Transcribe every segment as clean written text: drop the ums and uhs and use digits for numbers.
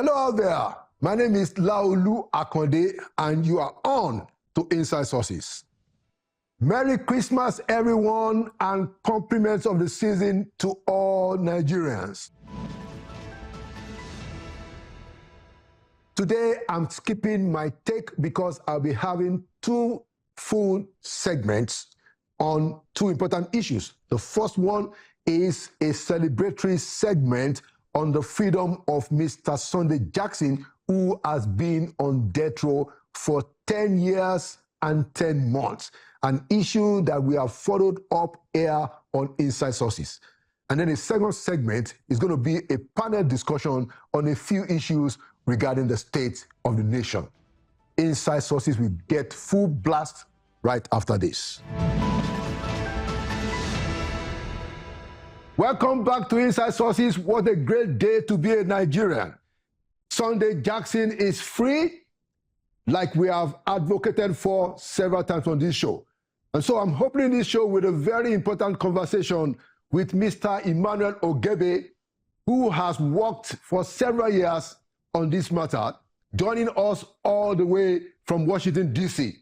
Hello out there. My name is Laolu Akonde, and you are on to Inside Sources. Merry Christmas, everyone, and compliments of the season to all Nigerians. Today, I'm skipping my take because I'll be having two full segments on two important issues. The first one is a celebratory segment on the freedom of Mr. Sunday Jackson, who has been on death row for 10 years and 10 months, an issue that we have followed up here on Inside Sources. And then the second segment is going to be a panel discussion on a few issues regarding the state of the nation. Inside Sources will get full blast right after this. Welcome back to Inside Sources. What a great day to be a Nigerian. Sunday Jackson is free, like we have advocated for several times on this show. And so I'm opening this show with a very important conversation with Mr. Emmanuel Ogebe, who has worked for several years on this matter, joining us all the way from Washington, D.C.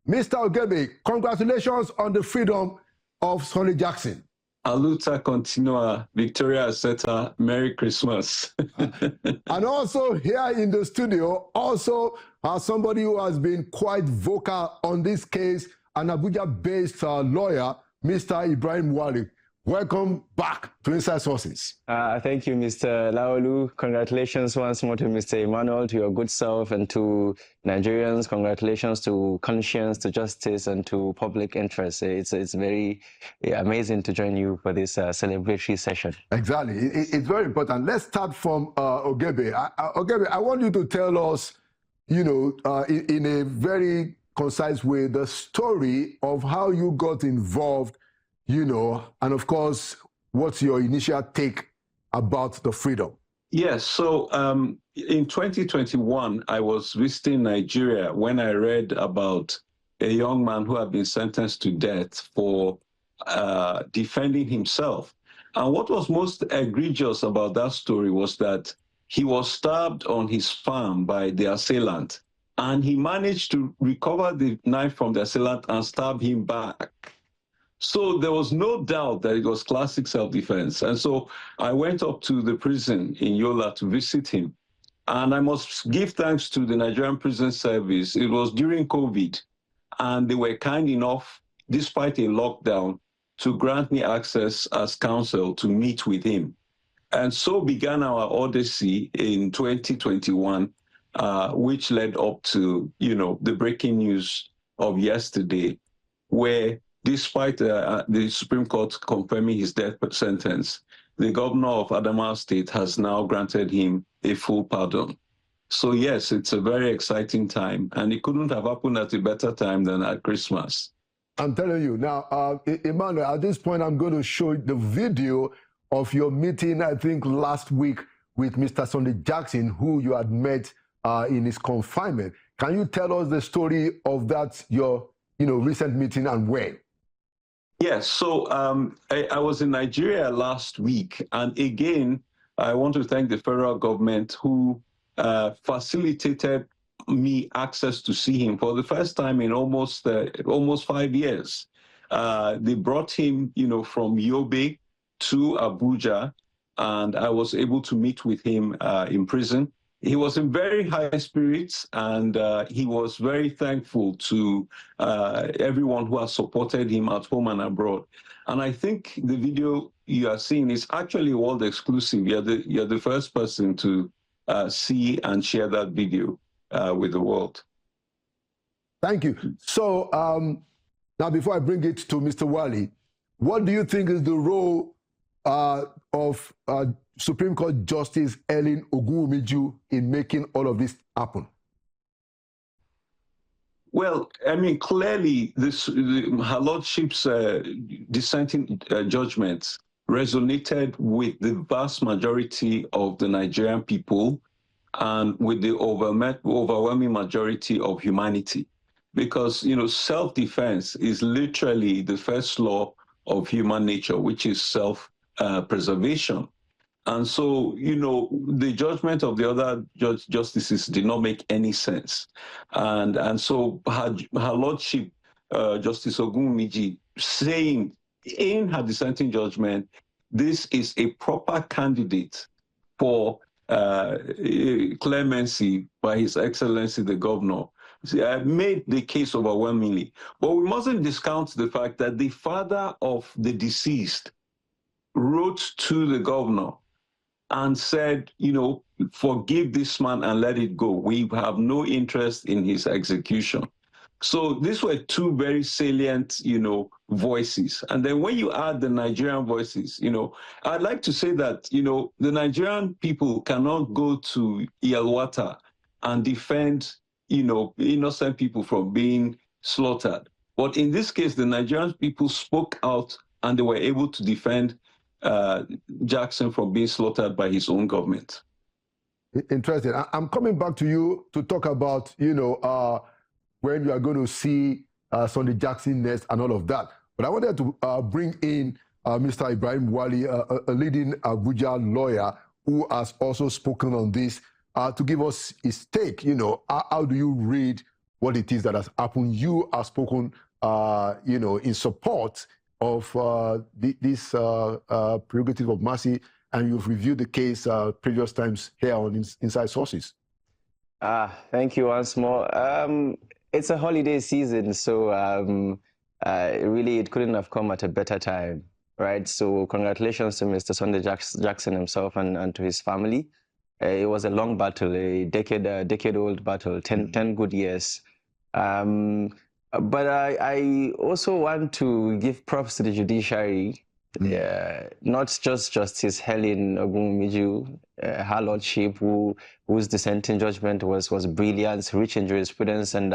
Mr. Ogebe, congratulations on the freedom of Sunday Jackson. Aluta continua, Victoria Aseta, Merry Christmas. And also here in the studio, also somebody who has been quite vocal on this case, an Abuja-based lawyer, Mr. Ibrahim Wali. Welcome back to Inside Sources. Thank you, Mr. Laolu. Congratulations once more to Mr. Emmanuel, to your good self, and to Nigerians. Congratulations to conscience, to justice, and to public interest. It's very amazing to join you for this celebratory session. Exactly. It's very important. Let's start from Ogebe. Ogebe, I want you to tell us, in a very concise way, the story of how you got involved, and of course, what's your initial take about the freedom? Yes, so in 2021, I was visiting Nigeria when I read about a young man who had been sentenced to death for defending himself. And what was most egregious about that story was that he was stabbed on his farm by the assailant, and he managed to recover the knife from the assailant and stab him back. So there was no doubt that it was classic self-defense. And so I went up to the prison in Yola to visit him. And I must give thanks to the Nigerian Prison Service. It was during COVID, and they were kind enough, despite a lockdown, to grant me access as counsel to meet with him. And so began our odyssey in 2021, which led up to, the breaking news of yesterday, where despite the Supreme Court confirming his death sentence, the governor of Adamawa State has now granted him a full pardon. So yes, it's a very exciting time, and it couldn't have happened at a better time than at Christmas. I'm telling you. Now, Emmanuel, at this point, I'm going to show the video of your meeting, I think, last week with Mr. Sunday Jackson, who you had met in his confinement. Can you tell us the story of that, your recent meeting, and when? Yes, so I was in Nigeria last week, and again, I want to thank the federal government who facilitated me access to see him for the first time in almost 5 years. They brought him, from Yobe to Abuja, and I was able to meet with him in prison. He was in very high spirits, and he was very thankful to everyone who has supported him at home and abroad. And I think the video you are seeing is actually world exclusive. You're the first person to see and share that video with the world. Thank you. So now, before I bring it to Mr. Wali, what do you think is the role of Supreme Court Justice Ellen Ogunwumiju in making all of this happen? Well, clearly, her lordship's dissenting judgments resonated with the vast majority of the Nigerian people and with the overwhelming majority of humanity. Because, self-defense is literally the first law of human nature, which is self-preservation. And so, the judgment of the other justices did not make any sense. And so her lordship, Justice Ogunmiji, saying in her dissenting judgment, this is a proper candidate for clemency by His Excellency the Governor, made the case overwhelmingly. But we mustn't discount the fact that the father of the deceased wrote to the governor and said, forgive this man and let it go. We have no interest in his execution. So these were two very salient, voices. And then when you add the Nigerian voices, I'd like to say that, the Nigerian people cannot go to Yelwata and defend, innocent people from being slaughtered. But in this case, the Nigerian people spoke out and they were able to defend Jackson from being slaughtered by his own government. Interesting. I'm coming back to you to talk about, when you are going to see Sunday Jackson next and all of that. But I wanted to bring in Mr. Ibrahim Wali, a leading Abuja lawyer who has also spoken on this, to give us his take. How do you read what it is that has happened? You have spoken, in support of this prerogative of mercy, and you've reviewed the case previous times here on Inside Sources. Thank you once more. It's a holiday season, so really it couldn't have come at a better time, right? So congratulations to Mr. Sunday Jackson himself and to his family. It was a long battle, a decade-old battle, 10 good years. But I also want to give props to the judiciary, not just Justice Helen Ogunmiju, her lordship, whose dissenting judgment was brilliant, rich in jurisprudence and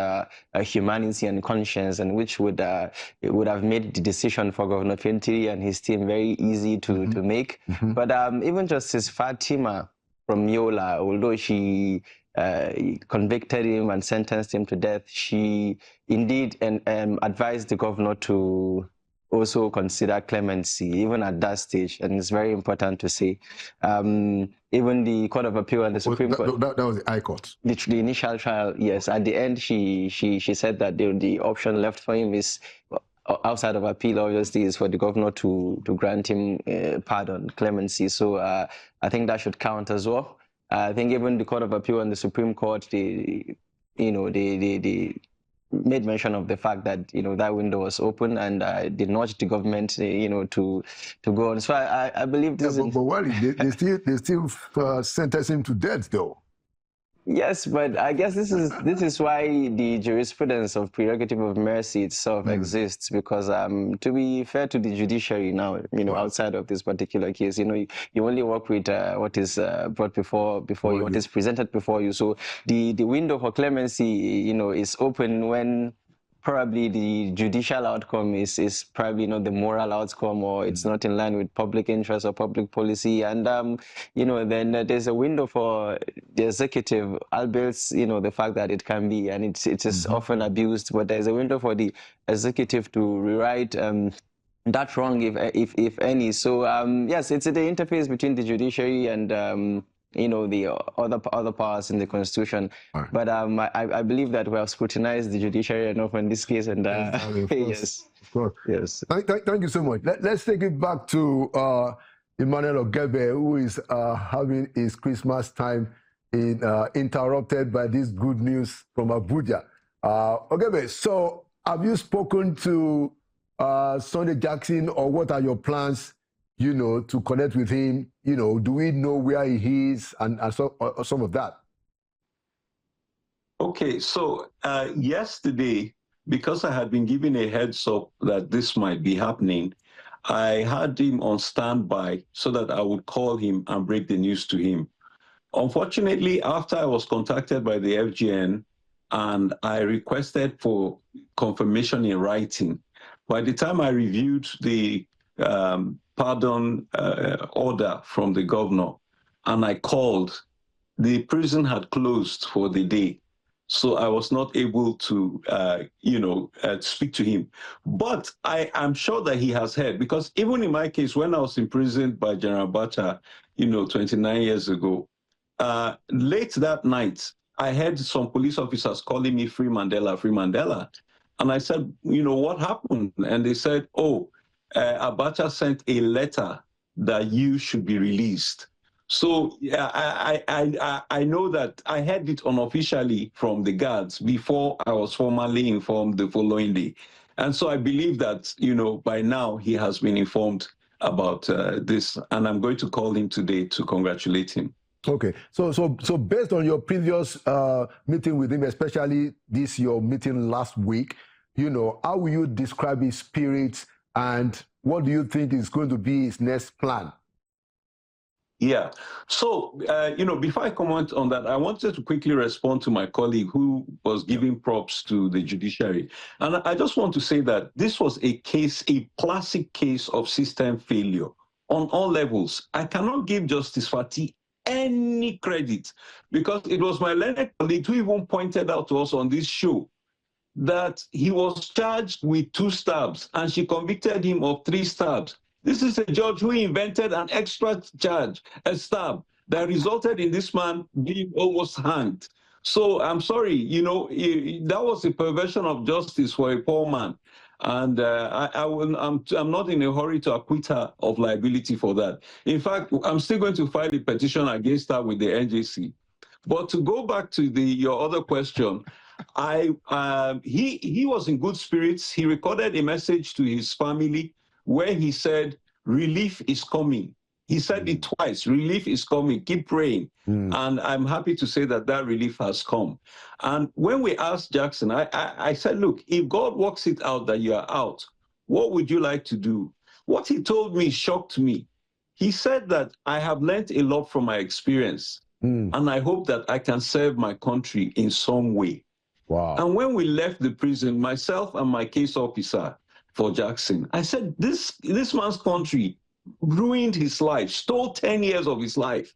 humanity and conscience, and which would have made the decision for Governor Fintiri and his team very easy to make. But even Justice Fatima from Yola, although she convicted him and sentenced him to death, she indeed advised the governor to also consider clemency, even at that stage. And it's very important to say. Even the Court of Appeal and the Supreme Court. That was the High Court. The initial trial, yes. At the end, she said that the option left for him is, outside of appeal, obviously, is for the governor to grant him pardon, clemency. So I think that should count as well. I think even the Court of Appeal and the Supreme Court, they made mention of the fact that that window was open and did nudge the government, to go on. So I believe this. Yeah, but Wally, they still sentence him to death, though. Yes, but I guess this is why the jurisprudence of prerogative of mercy itself exists, because to be fair to the judiciary now, outside of this particular case, you only work with what is brought before you, what is presented before you. So the window for clemency, is open when probably the judicial outcome is probably not the moral outcome, or it's not in line with public interest or public policy. And, then there's a window for the executive, albeit, the fact that it can be, and it is often abused, but there's a window for the executive to rewrite that wrong, if any. So, yes, it's the interface between the judiciary and the other powers in the Constitution. Right. But I believe that we have scrutinized the judiciary enough in this case, and yes, of course, yes. Thank you so much. Let's take it back to Emmanuel Ogebe, who is having his Christmas time interrupted by this good news from Abuja. Ogebe, so have you spoken to Sunday Jackson, or what are your plans? To connect with him, do we know where he is and some of that? Okay, so yesterday, because I had been given a heads up that this might be happening, I had him on standby so that I would call him and break the news to him. Unfortunately, after I was contacted by the FGN and I requested for confirmation in writing, by the time I reviewed the pardon order from the governor and I called, the prison had closed for the day. so I was not able to, speak to him. But I'm sure that he has heard, because even in my case, when I was imprisoned by General Abacha, 29 years ago, late that night, I heard some police officers calling me Free Mandela, Free Mandela. And I said, what happened? And they said, Abacha sent a letter that you should be released. So yeah, I know that I heard it unofficially from the guards before I was formally informed the following day. And so I believe that, by now he has been informed about this, and I'm going to call him today to congratulate him. Okay, so based on your previous meeting with him, especially your meeting last week, how will you describe his spirit, and what do you think is going to be his next plan? Yeah. So, before I comment on that, I wanted to quickly respond to my colleague who was giving props to the judiciary. And I just want to say that this was a classic case of system failure on all levels. I cannot give Justice Fati any credit, because it was my learned colleague who even pointed out to us on this show that he was charged with 2 stabs and she convicted him of 3 stabs. This is a judge who invented an extra charge, a stab, that resulted in this man being almost hanged. So I'm sorry, that was a perversion of justice for a poor man. And I'm not in a hurry to acquit her of liability for that. In fact, I'm still going to file a petition against her with the NJC. But to go back to your other question, he was in good spirits. He recorded a message to his family where he said, relief is coming. He said it twice, relief is coming, keep praying. And I'm happy to say that relief has come. And when we asked Jackson, I said, look, if God works it out that you are out, what would you like to do? What he told me shocked me. He said that I have learned a lot from my experience, and I hope that I can serve my country in some way. Wow. And when we left the prison, myself and my case officer for Jackson, I said, this man's country ruined his life, stole 10 years of his life,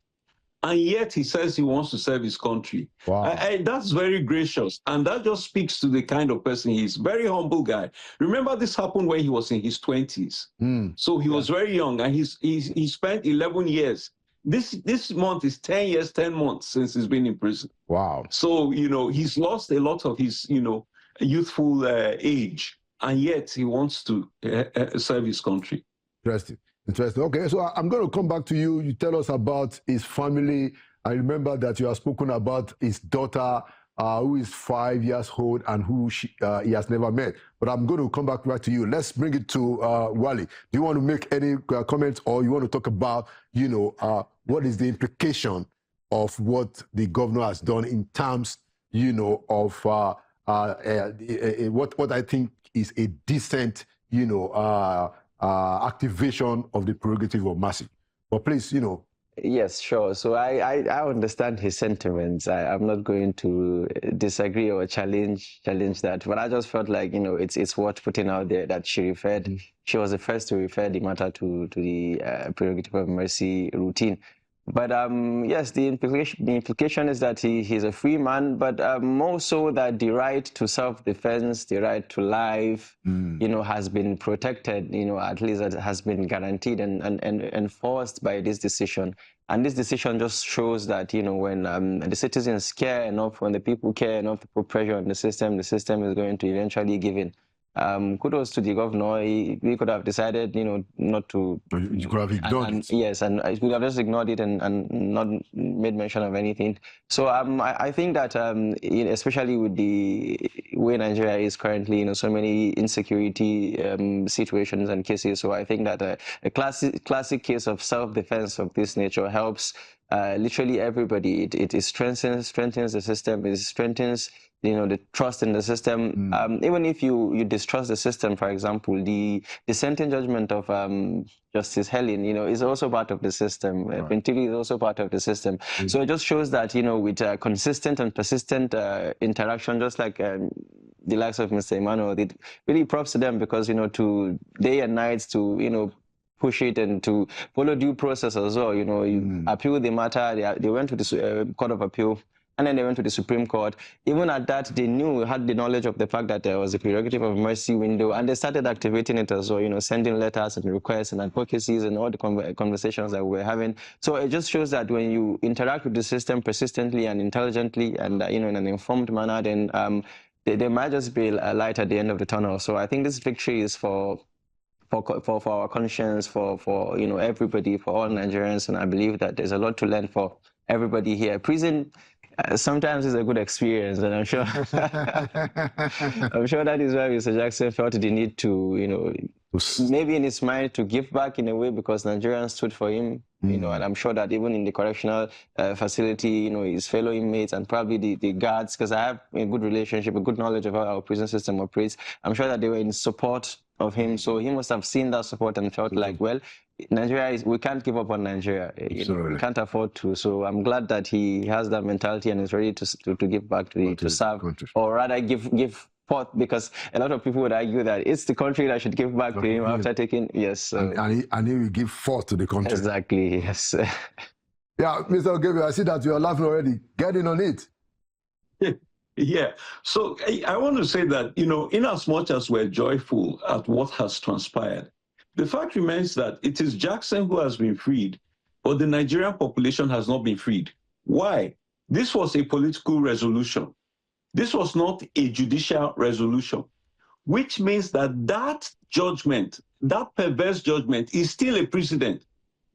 and yet he says he wants to serve his country. Wow. That's very gracious, and that just speaks to the kind of person he is. Very humble guy. Remember, this happened when he was in his 20s. So he was very young, and he spent 11 years. This month is 10 years, 10 months since he's been in prison. Wow. So, he's lost a lot of his, youthful age, and yet he wants to serve his country. Interesting. Okay, so I'm going to come back to you. You tell us about his family. I remember that you have spoken about his daughter, who is 5 years old and who he has never met. But I'm going to come back right to you. Let's bring it to Wale. Do you want to make any comments, or you want to talk about, what is the implication of what the governor has done in terms, of what I think is a decent, activation of the prerogative of mercy? But please, Yes, sure. So I understand his sentiments. I'm not going to disagree or challenge that. But I just felt like, it's worth putting out there that she was the first to refer the matter to the prerogative of mercy routine. But yes, the implication is that he's a free man, but more so that the right to self-defense, the right to life, has been protected, at least that has been guaranteed and enforced by this decision. And this decision just shows that, when the citizens care enough, when the people care enough to put pressure on the system is going to eventually give in. Kudos to the governor. We could have decided, not to. You could have ignored it. Yes, and we could have just ignored it and not made mention of anything. So I think that, especially with the way Nigeria is currently, so many insecurity situations and cases. So I think that a classic case of self-defense of this nature helps literally everybody. It strengthens the system. It strengthens the trust in the system. Even if you distrust the system, for example, the dissenting judgment of Justice Helen, is also part of the system. Pintili is also part of the system. So it just shows that, with consistent and persistent interaction, just like the likes of Mr. Emmanuel, it really props to them, because, to day and night to, push it and to follow due process as well. You appeal the matter. They went to the Court of Appeal. and then they went to the Supreme Court. Even at that, they had the knowledge of the fact that there was a prerogative of mercy window, and they started activating it as well, sending letters and requests and advocacies and all the conversations that we were having. So it just shows that when you interact with the system persistently and intelligently and, in an informed manner, then there might just be a light at the end of the tunnel. So I think this victory is for our conscience, for everybody, for all Nigerians, and I believe that there's a lot to learn for everybody here. Prison sometimes is a good experience, and I'm sure I'm sure that is why Mr. Jackson felt the need to, maybe in his mind to give back in a way, because Nigerians stood for him, and I'm sure that even in the correctional facility, his fellow inmates and probably the guards, because I have a good relationship, a good knowledge of how our prison system operates, I'm sure that they were in support of him. So he must have seen that support and felt like, well, Nigeria we can't give up on Nigeria. We can't afford to. So I'm glad that he has that mentality and is ready to give back to serve, or rather give forth, because a lot of people would argue that it's the country that should give back to him after taking, yes. And he will give forth to the country. Exactly, yes. Yeah, Mr. Ogebe, I see that you are laughing already. Get in on it. Yeah. So I want to say that, in as much as we're joyful at what has transpired, the fact remains that it is Jackson who has been freed, but the Nigerian population has not been freed. Why? This was a political resolution. This was not a judicial resolution, which means that judgment, that perverse judgment, is still a precedent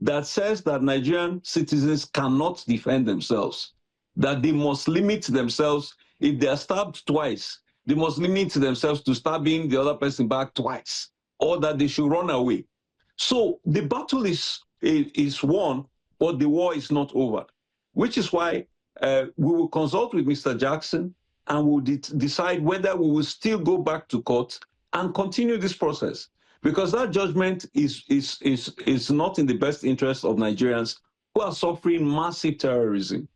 that says that Nigerian citizens cannot defend themselves, that they must limit themselves. If they are stabbed twice, they must limit themselves to stabbing the other person back twice, or that they should run away. So the battle is won, but the war is not over, which is why we will consult with Mr. Jackson and we'll decide whether we will still go back to court and continue this process, because that judgment is not in the best interest of Nigerians who are suffering massive terrorism.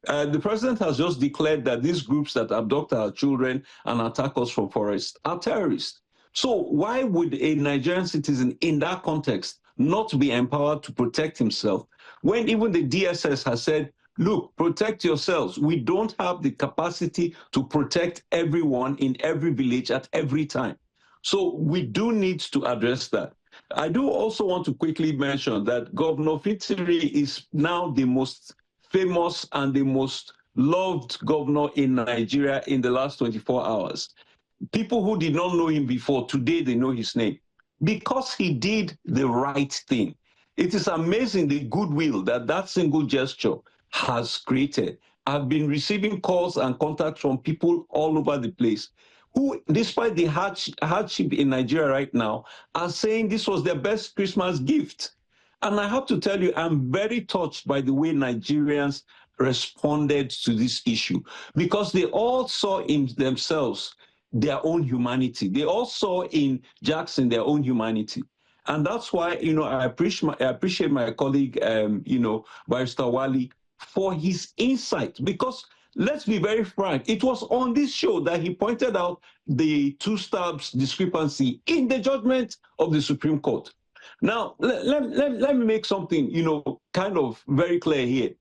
The president has just declared that these groups that abduct our children and attack us from forests are terrorists. So why would a Nigerian citizen in that context not be empowered to protect himself, when even the DSS has said, look, protect yourselves. We don't have the capacity to protect everyone in every village at every time. So we do need to address that. I do also want to quickly mention that Governor Fitiri is now the most famous and the most loved governor in Nigeria in the last 24 hours. People who did not know him before, today they know his name, because he did the right thing. It is amazing the goodwill that single gesture has created. I've been receiving calls and contacts from people all over the place who, despite the hardship in Nigeria right now, are saying this was their best Christmas gift. And I have to tell you, I'm very touched by the way Nigerians responded to this issue, because they all saw in themselves their own humanity. They all saw in Jackson their own humanity. And that's why, I appreciate my colleague, Barrister Wali, for his insight, because let's be very frank, it was on this show that he pointed out the two stabs discrepancy in the judgment of the Supreme Court. Now, let me make something, kind of very clear here.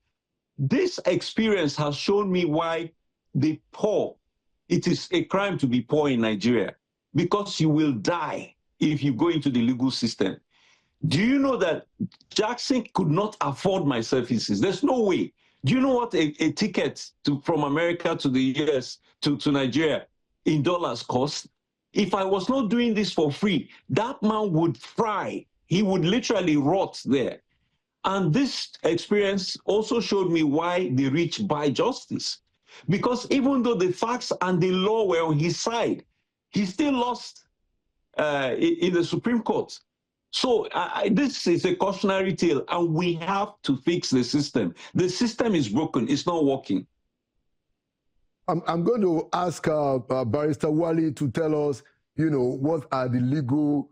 This experience has shown me why the poor, it is a crime to be poor in Nigeria, because you will die if you go into the legal system. Do you know that Jackson could not afford my services? There's no way. Do you know what a ticket from America to the US to Nigeria in dollars cost? If I was not doing this for free, that man would fry. He would literally rot there. And this experience also showed me why the rich buy justice. Because even though the facts and the law were on his side, he still lost in the Supreme Court. So this is a cautionary tale, and we have to fix the system. The system is broken. It's not working. I'm going to ask Barrister Wali to tell us, what are the legal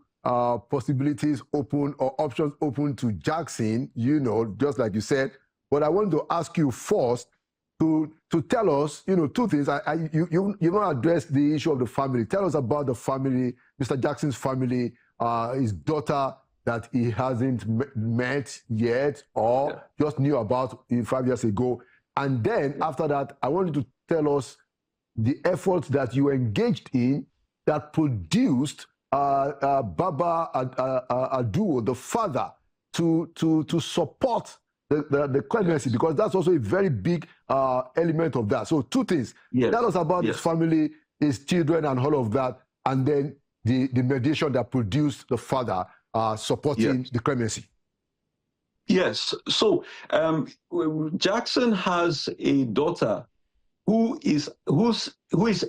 possibilities open or options open to Jackson, just like you said. But I want to ask you first to tell us, two things. You don't address the issue of the family. Tell us about the family, Mr. Jackson's family, his daughter that he hasn't met yet or just knew about 5 years ago. And then after that, I want you to tell us the efforts that you engaged in that produced Baba Aduo, the father, to support the clemency, because that's also a very big element of that. So two things. Yes. Tell us about his family, his children, and all of that, and then the mediation that produced the father supporting the clemency. Yes. So Jackson has a daughter who is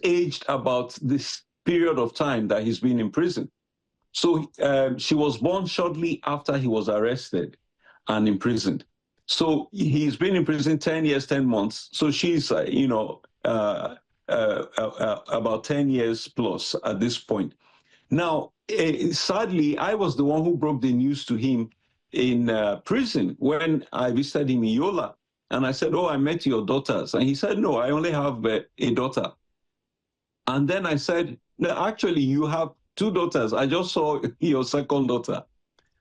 aged about this period of time that he's been in prison. So she was born shortly after he was arrested and imprisoned. So he's been in prison 10 years, 10 months. So she's, about 10 years plus at this point. Now, sadly, I was the one who broke the news to him in prison when I visited him in Yola. And I said, oh, I met your daughters. And he said, no, I only have a daughter. And then I said, no, actually, you have two daughters. I just saw your second daughter.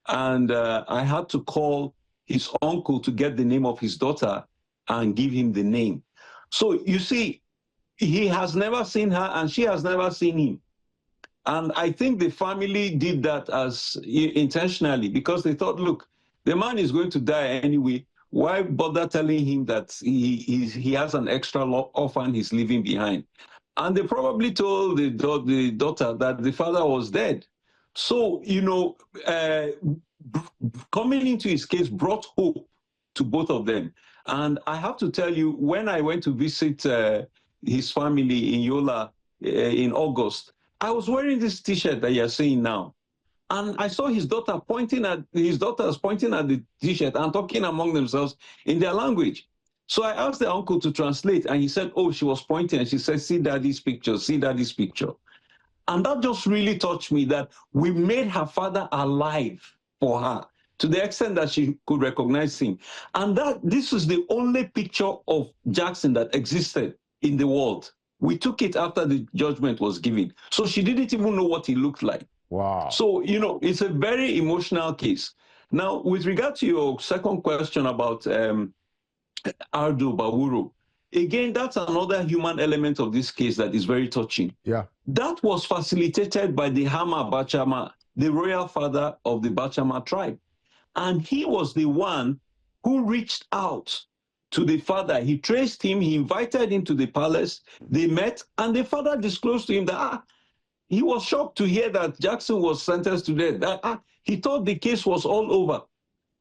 And I had to call his uncle to get the name of his daughter and give him the name. So you see, he has never seen her and she has never seen him. And I think the family did that as intentionally, because they thought, look, the man is going to die anyway. Why bother telling him that he has an extra orphan he's leaving behind? And they probably told the daughter that the father was dead. So, coming into his case brought hope to both of them. And I have to tell you, when I went to visit his family in Yola in August, I was wearing this T-shirt that you're seeing now. And I saw his daughters pointing at the T-shirt and talking among themselves in their language. So I asked the uncle to translate, and he said, oh, she was pointing, and she said, see daddy's picture, see daddy's picture. And that just really touched me, that we made her father alive for her to the extent that she could recognize him. And that this is the only picture of Jackson that existed in the world. We took it after the judgment was given. So she didn't even know what he looked like. Wow. So, it's a very emotional case. Now, with regard to your second question about Ardo Bawuro, again, that's another human element of this case that is very touching. Yeah. That was facilitated by the Hama Bachama, the royal father of the Bachama tribe. And he was the one who reached out to the father. He traced him, he invited him to the palace, they met, and the father disclosed to him that he was shocked to hear that Jackson was sentenced to death. That he thought the case was all over.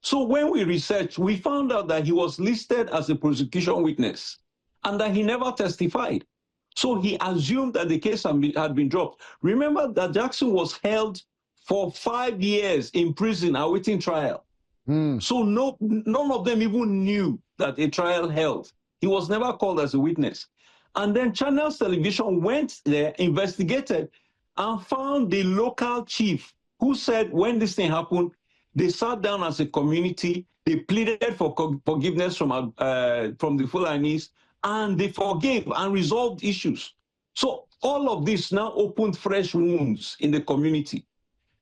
So when we researched, we found out that he was listed as a prosecution witness and that he never testified. So he assumed that the case had been dropped. Remember that Jackson was held for 5 years in prison awaiting trial. So none of them even knew that a trial held. He was never called as a witness. And then Channels Television went there, investigated, and found the local chief who said when this thing happened, they sat down as a community, they pleaded for forgiveness from the Fulanis, and they forgave and resolved issues. So all of this now opened fresh wounds in the community.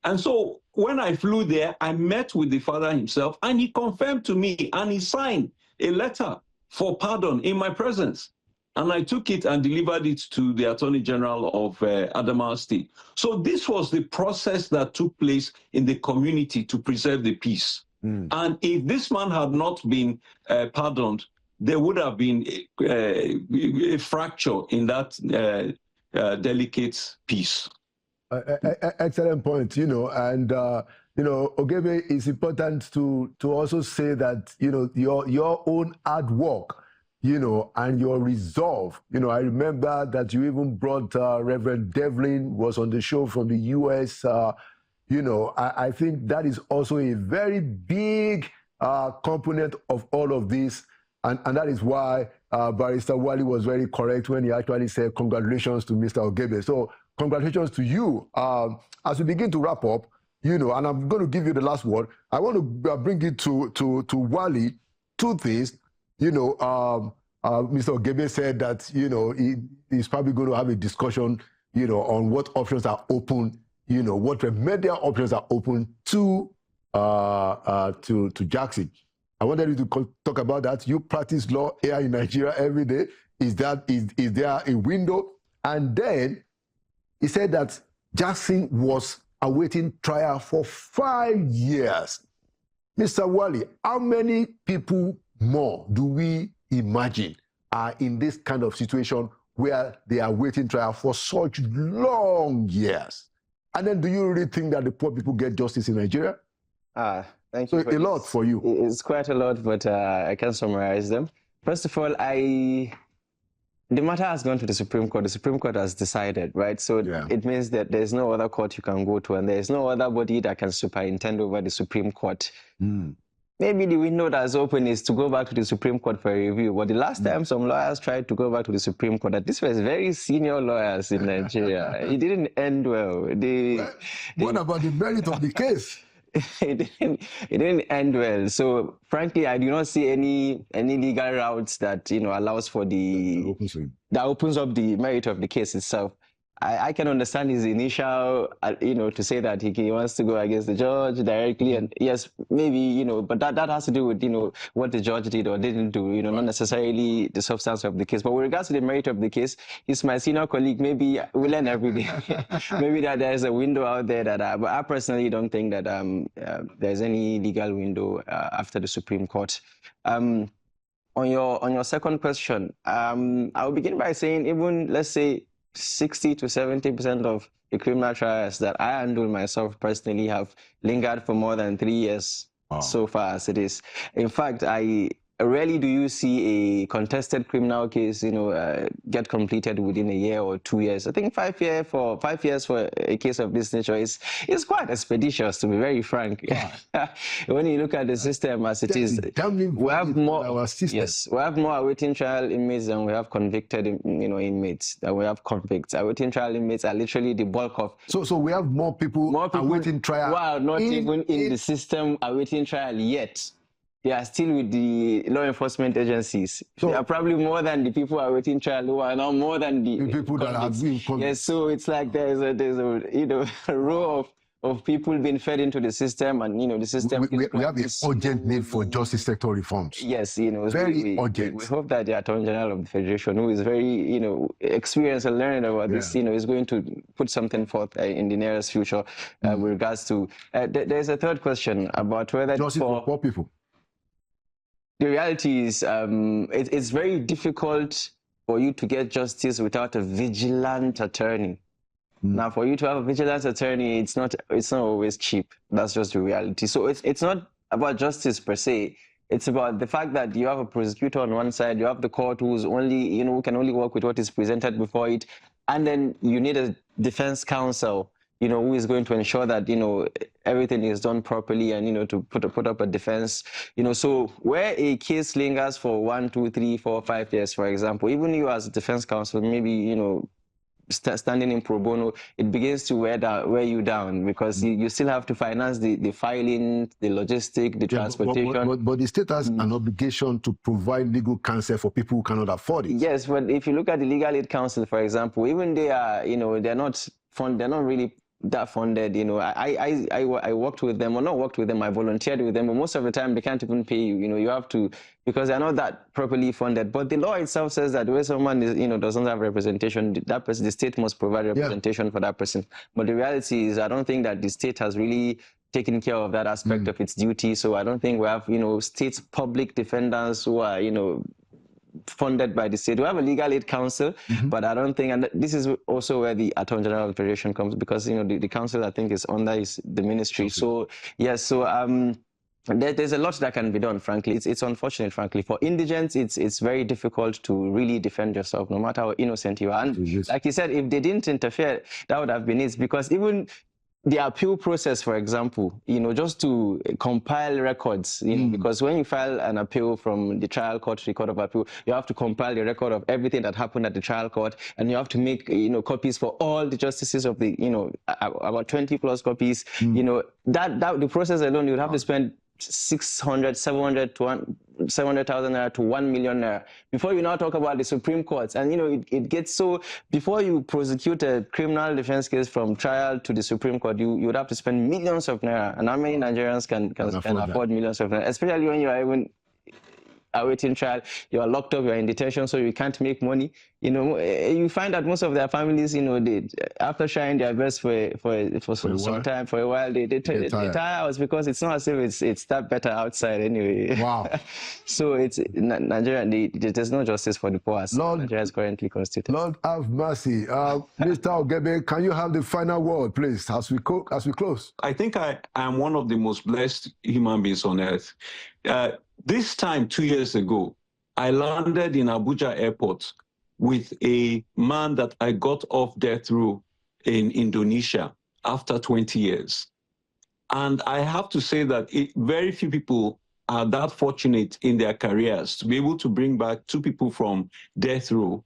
And so when I flew there, I met with the father himself, and he confirmed to me, and he signed a letter for pardon in my presence. And I took it and delivered it to the Attorney General of Adamawa State. So this was the process that took place in the community to preserve the peace. And if this man had not been pardoned, there would have been a fracture in that delicate peace. Excellent point, and Ogebe, it's important to also say that, your own hard work, and your resolve. I remember that you even brought Reverend Devlin, was on the show from the US. I think that is also a very big component of all of this. And that is why Barrister Wali was very correct when he actually said, congratulations to Mr. Ogebe. So congratulations to you. As we begin to wrap up, and I'm going to give you the last word, I want to bring it to Wali. Two things. Mr. Ogebe said that, he's probably going to have a discussion, on what options are open, what remedial options are open to Jackson. I wanted you to talk about that. You practice law here in Nigeria every day. Is there a window? And then he said that Jackson was awaiting trial for 5 years. Mr. Wali, how many people more do we imagine are in this kind of situation where they are waiting trial for such long years? And then do you really think that the poor people get justice in Nigeria? Thank you. So a lot for you. It's quite a lot, but I can summarize them. First of all, the matter has gone to the Supreme Court. The Supreme Court has decided, right? So it means that there's no other court you can go to, and there's no other body that can superintend over the Supreme Court. Maybe the window that's open is to go back to the Supreme Court for a review. But the last time some lawyers tried to go back to the Supreme Court, that this was very senior lawyers in Nigeria. It didn't end well. What about the merit of the case? It didn't end well. So frankly, I do not see any legal routes that allows for that opens up the merit of the case itself. I can understand his initial, to say that he wants to go against the judge directly, and yes, maybe, but that has to do with, what the judge did or didn't do, not necessarily the substance of the case. But with regards to the merit of the case, he's my senior colleague. Maybe we learn every day. Maybe that there's a window out there but I personally don't think that there's any legal window after the Supreme Court. On your second question, I'll begin by saying even, let's say, 60 to 70% of the criminal trials that I handle myself personally have lingered for more than 3 years so far as it is. In fact, rarely do you see a contested criminal case, get completed within a year or 2 years. I think 5 years for a case of this nature is quite expeditious, to be very frank. When you look at the system as it is, we have more. Yes, we have more awaiting trial inmates than we have convicted, inmates. Than we have convicts. Awaiting trial inmates are literally the bulk of. So we have more people awaiting trial. Who are not even in the system awaiting trial yet. They are still with the law enforcement agencies. So they are probably more than the people awaiting trial, who are now more than the people that have been convicted. Yes, so it's like there's a row of people being fed into the system, and the system. We have an urgent need for justice sector reforms. Yes, very urgent. We hope that the Attorney General of the Federation, who is very experienced and learned about this, is going to put something forth in the nearest future with regards to. There's a third question about whether justice for poor people. The reality is, it's very difficult for you to get justice without a vigilant attorney. Now, for you to have a vigilant attorney, it's not always cheap. That's just the reality. So it's not about justice per se. It's about the fact that you have a prosecutor on one side, you have the court who's only, who can only work with what is presented before it, and then you need a defense counsel, who is going to ensure that, everything is done properly, and, to put up a defense, so where a case lingers for 1, 2, 3, 4, 5 years, for example, even you as a defense counsel, maybe, standing in pro bono, it begins to wear you down, because you still have to finance the filing, the logistic, the transportation. But the state has an obligation to provide legal counsel for people who cannot afford it. Yes, but if you look at the legal aid council, for example, even they are, they're not really that funded. I worked with them, or not worked with them, I volunteered with them, but most of the time they can't even pay you. You have to, because they're not that properly funded. But the law itself says that when someone is, doesn't have representation, that person, the state must provide representation for that person. But the reality is, I don't think that the state has really taken care of that aspect of its duty. So I don't think we have, states public defenders who are, funded by the state. We have a legal aid council, but I don't think, and this is also where the Attorney General of the Federation comes, because the council, I think, is under the ministry. So yes, so there's a lot that can be done. Frankly, it's unfortunate. Frankly, for indigents, it's very difficult to really defend yourself, no matter how innocent you are. And like you said, if they didn't interfere, that would have been it. Because even the appeal process, for example, just to compile records, because when you file an appeal from the trial court to the court of appeal, you have to compile the record of everything that happened at the trial court, and you have to make, copies for all the justices of the, about 20+ copies. That the process alone, you would have to spend 600, 700 to 700,000 naira to 1 million naira. Before you now talk about the Supreme Court, and it gets so, before you prosecute a criminal defense case from trial to the Supreme Court, you would have to spend millions of naira. And how many Nigerians can afford millions of naira, especially when you are even awaiting trial, you are locked up, you are in detention, so you can't make money. You find that most of their families, they, after trying their best for some time, for a while, they tire out, because it's not as if it's that better outside anyway. Wow. So it's Nigeria. There's no justice for the poor as Nigeria is currently constituted. Lord have mercy. Mr. Ogebe, can you have the final word, please, as we close? I think I am one of the most blessed human beings on earth. This time, 2 years ago, I landed in Abuja airport with a man that I got off death row in Indonesia after 20 years. And I have to say that very few people are that fortunate in their careers to be able to bring back two people from death row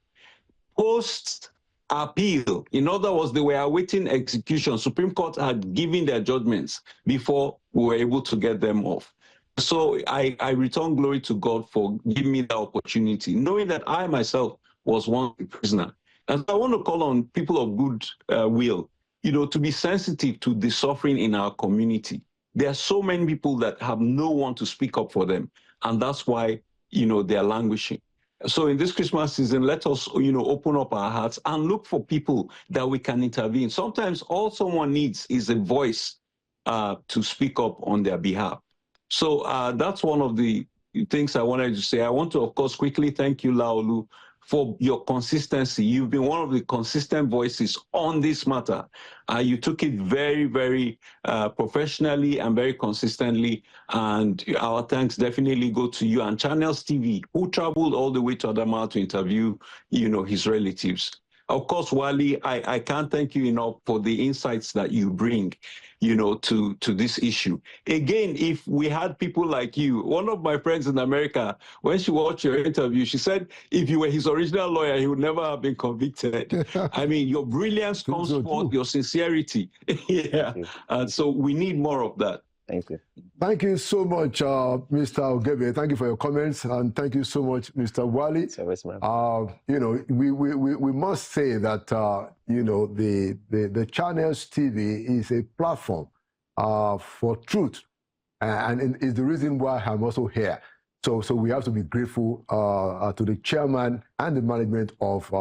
post-appeal. In other words, they were awaiting execution. Supreme Court had given their judgments before we were able to get them off. So I return glory to God for giving me the opportunity, knowing that I myself was one prisoner. And I want to call on people of good will, to be sensitive to the suffering in our community. There are so many people that have no one to speak up for them, and that's why, they are languishing. So in this Christmas season, let us, open up our hearts and look for people that we can intervene. Sometimes all someone needs is a voice to speak up on their behalf. So that's one of the things I wanted to say. I want to, of course, quickly thank you, Laolu, for your consistency. You've been one of the consistent voices on this matter. You took it very, very professionally and very consistently. And our thanks definitely go to you and Channels TV, who traveled all the way to Adamawa to interview, his relatives. Of course, Wali, I can't thank you enough for the insights that you bring, to this issue. Again, if we had people like you, one of my friends in America, when she watched your interview, she said, if you were his original lawyer, he would never have been convicted. I mean, your brilliance comes forth, your sincerity. Yeah. And so we need more of that. Thank you. Thank you so much, Mr. Ogebe. Thank you for your comments, and thank you so much, Mr. Wali. We must say that the Channels TV is a platform for truth, and is the reason why I'm also here. So we have to be grateful to the chairman and the management of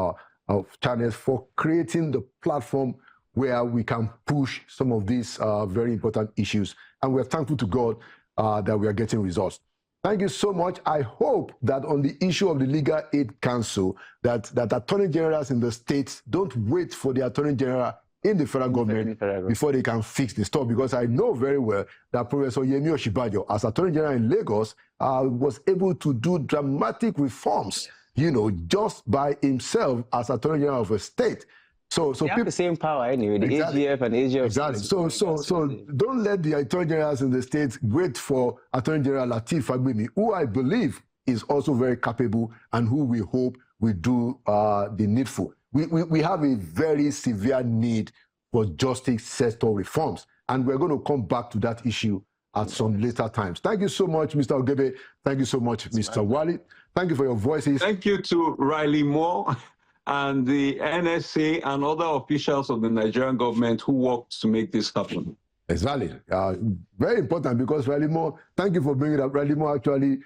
Channels for creating the platform where we can push some of these very important issues. And we're thankful to God that we are getting results. Thank you so much. I hope that on the issue of the Legal Aid Council, that attorney generals in the states don't wait for the attorney general in the federal government before they can fix the stuff, because I know very well that Professor Yemi Osinbajo, as attorney general in Lagos, was able to do dramatic reforms, just by himself as attorney general of a state. So they have the same power anyway, the AGF and AGF. Exactly. So don't let the attorney generals in the states wait for Attorney General Lateef Fagbemi, who I believe is also very capable and who we hope will do the needful. We have a very severe need for justice sector reforms, and we're going to come back to that issue at some later times. Thank you so much, Mr. Ogebe. Thank you so much, Mr. Wali. Thank you for your voices. Thank you to Riley Moore and the NSA and other officials of the Nigerian government who worked to make this happen. Exactly. Very important, because Riley Moore, thank you for bringing it up. Riley Moore actually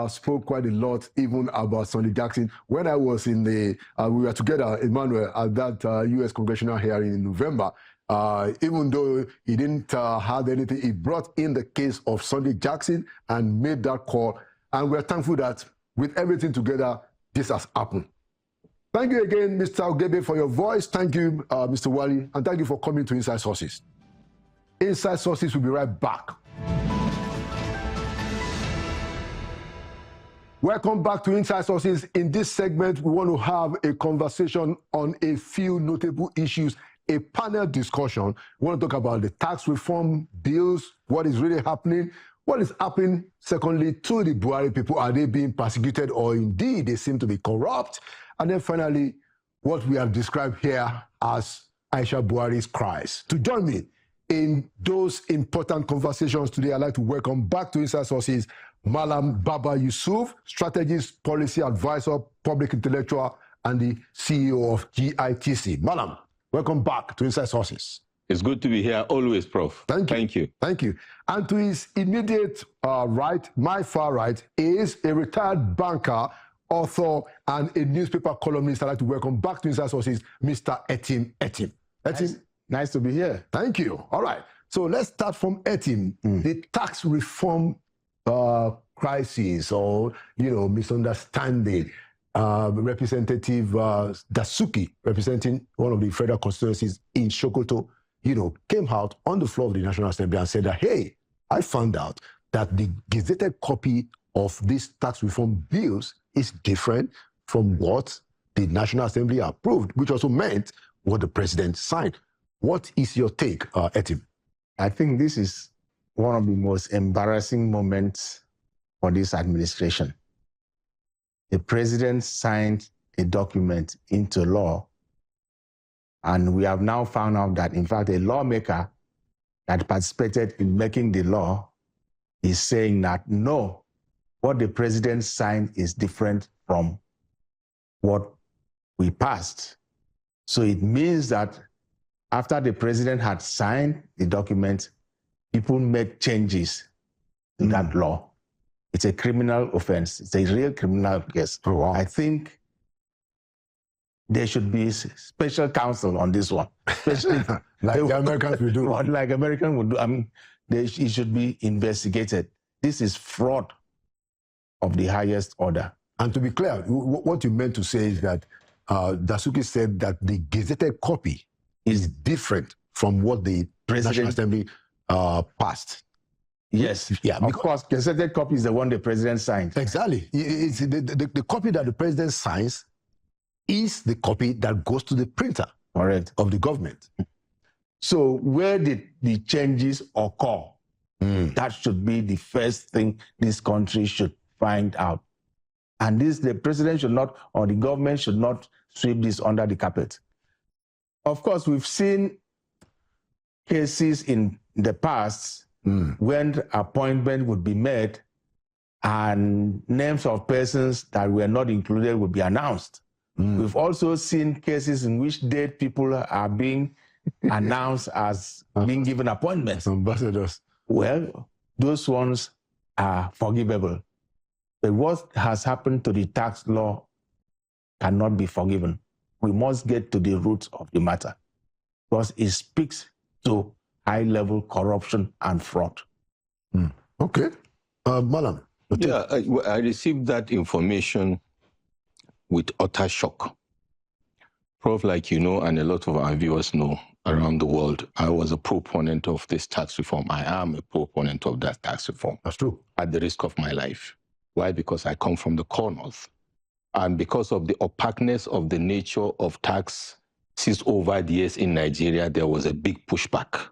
spoke quite a lot even about Sunday Jackson. When I was in we were together, Emmanuel, at that U.S. congressional hearing in November, even though he didn't have anything, he brought in the case of Sunday Jackson and made that call. And we're thankful that with everything together, this has happened. Thank you again, Mr. Ogebe, for your voice. Thank you, Mr. Wali, and thank you for coming to Inside Sources. Inside Sources will be right back. Welcome back to Inside Sources. In this segment, we want to have a conversation on a few notable issues, a panel discussion. We want to talk about the tax reform bills, what is really happening, what is happening, secondly, to the Buhari people. Are they being persecuted, or indeed they seem to be corrupt? And then finally, what we have described here as Aisha Buhari's cries. To join me in those important conversations today, I'd like to welcome back to Inside Sources Malam Baba Yusuf, strategist, policy advisor, public intellectual, and the CEO of GITC. Malam, welcome back to Inside Sources. It's good to be here always, Prof. Thank you. Thank you. Thank you. And to his immediate right, my far right, is a retired banker, author, and a newspaper columnist. I'd like to welcome back to Inside Sources, Mr. Etim Etim. Etim, nice to be here. Thank you. All right. So let's start from Etim. The tax reform crisis or, misunderstanding. Representative Dasuki, representing one of the federal constituencies in Sokoto, came out on the floor of the National Assembly and said that, hey, I found out that the gazetted copy of these tax reform bills is different from what the National Assembly approved, which also meant what the president signed. What is your take, Etim? I think this is one of the most embarrassing moments for this administration. The president signed a document into law, and we have now found out that, in fact, a lawmaker that participated in making the law is saying that, no, what the president signed is different from what we passed. So it means that after the president had signed the document, people made changes to that law. It's a criminal offense. It's a real criminal case. Oh, wow. I think there should be special counsel on this one. Especially like the Americans will do. Like Americans would do. I mean, it should be investigated. This is fraud of the highest order. And to be clear, what you meant to say is that Dasuki said that the gazetted copy is different from what the National Assembly passed. Yes, yeah. Of course, gazetted copy is the one the president signed. Exactly. It's the copy that the president signs is the copy that goes to the printer of the government. So where did the changes occur? That should be the first thing this country should find out. And the president should not, or the government should not sweep this under the carpet. Of course, we've seen cases in the past when appointment would be made and names of persons that were not included would be announced. We've also seen cases in which dead people are being announced as being given appointments. Ambassadors. Well, those ones are forgivable. But what has happened to the tax law cannot be forgiven. We must get to the roots of the matter because it speaks to high-level corruption and fraud. Okay. Malam. Yeah, I received that information with utter shock. Prof, like you know, and a lot of our viewers know around the world, I was a proponent of this tax reform. I am a proponent of that tax reform. That's true. At the risk of my life. Why? Because I come from the core north. And because of the opaqueness of the nature of taxes over the years in Nigeria, there was a big pushback.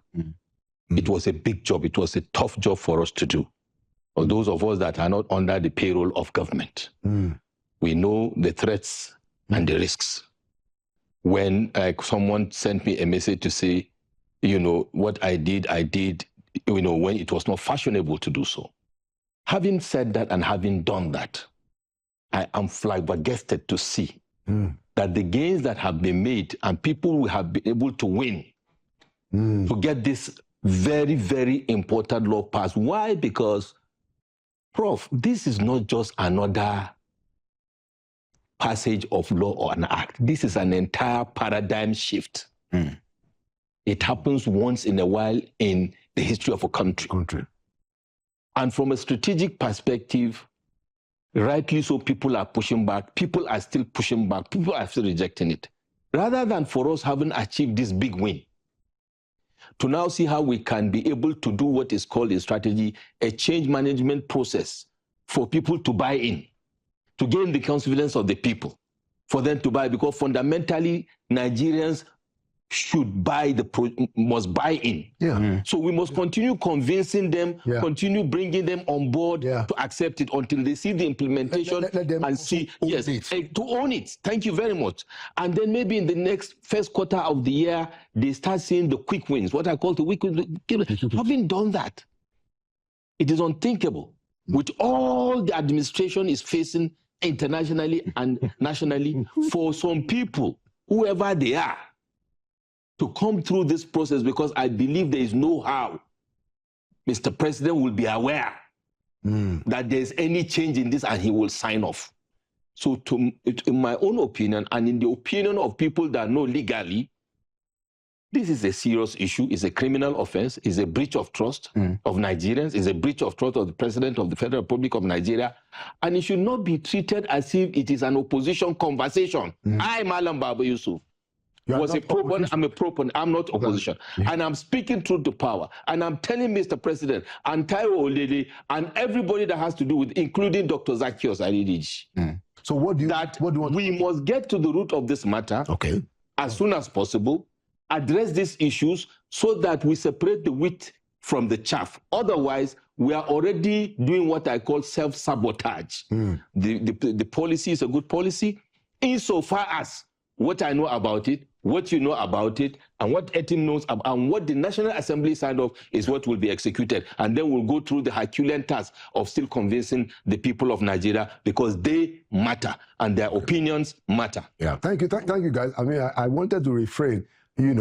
It was a big job. It was a tough job for us to do. For those of us that are not under the payroll of government, we know the threats and the risks. When someone sent me a message to say, what I did, when it was not fashionable to do so. Having said that and having done that, I am flabbergasted to see that the gains that have been made and people will have been able to win to get this very, very important law passed. Why? Because, Prof, this is not just another passage of law or an act. This is an entire paradigm shift. It happens once in a while in the history of a country. And from a strategic perspective, rightly so, people are pushing back. People are still pushing back. People are still rejecting it. Rather than for us having achieved this big win, to now see how we can be able to do what is called a strategy, a change management process for people to buy in, to gain the confidence of the people, for them to buy, because fundamentally, Nigerians should must buy in. Yeah. So we must continue convincing them, continue bringing them on board to accept it until they see the implementation let them and see, yes, it. to own it. Thank you very much. And then maybe in the first quarter of the year, they start seeing the quick wins, what I call the quick wins. Having done that, it is unthinkable with all the administration is facing internationally and nationally for some people, whoever they are, to come through this process, because I believe there is no how Mr. President will be aware that there's any change in this and he will sign off. So in my own opinion, and in the opinion of people that know legally, this is a serious issue. It's a criminal offense. It's a breach of trust of Nigerians. It's a breach of trust of the President of the Federal Republic of Nigeria. And it should not be treated as if it is an opposition conversation. I, Malam Baba Yusuf, was a proponent. I'm a proponent. I'm not opposition. And I'm speaking truth to power. And I'm telling Mr. President and Taiwo Olele and everybody that has to do with, including Dr. Zacchaeus Aridiji, so what do you want? We must get to the root of this matter as soon as possible, address these issues so that we separate the wheat from the chaff. Otherwise, we are already doing what I call self-sabotage. The policy is a good policy insofar as what I know about it, what you know about it, and what ETIM knows about, and what the National Assembly signed off is what will be executed. And then we'll go through the Herculean task of still convincing the people of Nigeria, because they matter and their opinions matter. Yeah, thank you guys. I mean, I wanted to refrain,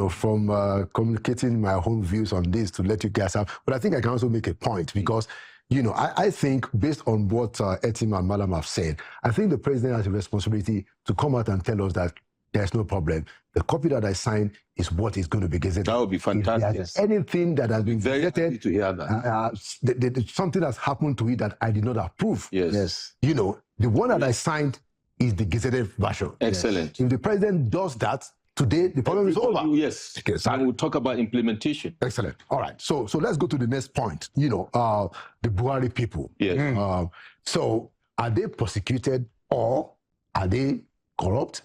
from communicating my own views on this to let you guys have, but I think I can also make a point, because I think based on what Etim and Malam have said, I think the president has a responsibility to come out and tell us that there's no problem. The copy that I signed is what is going to be gazetted. That would be fantastic. Anything that has been very gazetted, happy to hear that. Something has happened to it that I did not approve. Yes. The one that I signed is the gazetted version. Excellent. If the president does that, today the problem is over. Yes. Okay, so and we'll talk about implementation. Excellent. All right. So let's go to the next point. The Buhari people. Yes. So are they prosecuted or are they corrupt?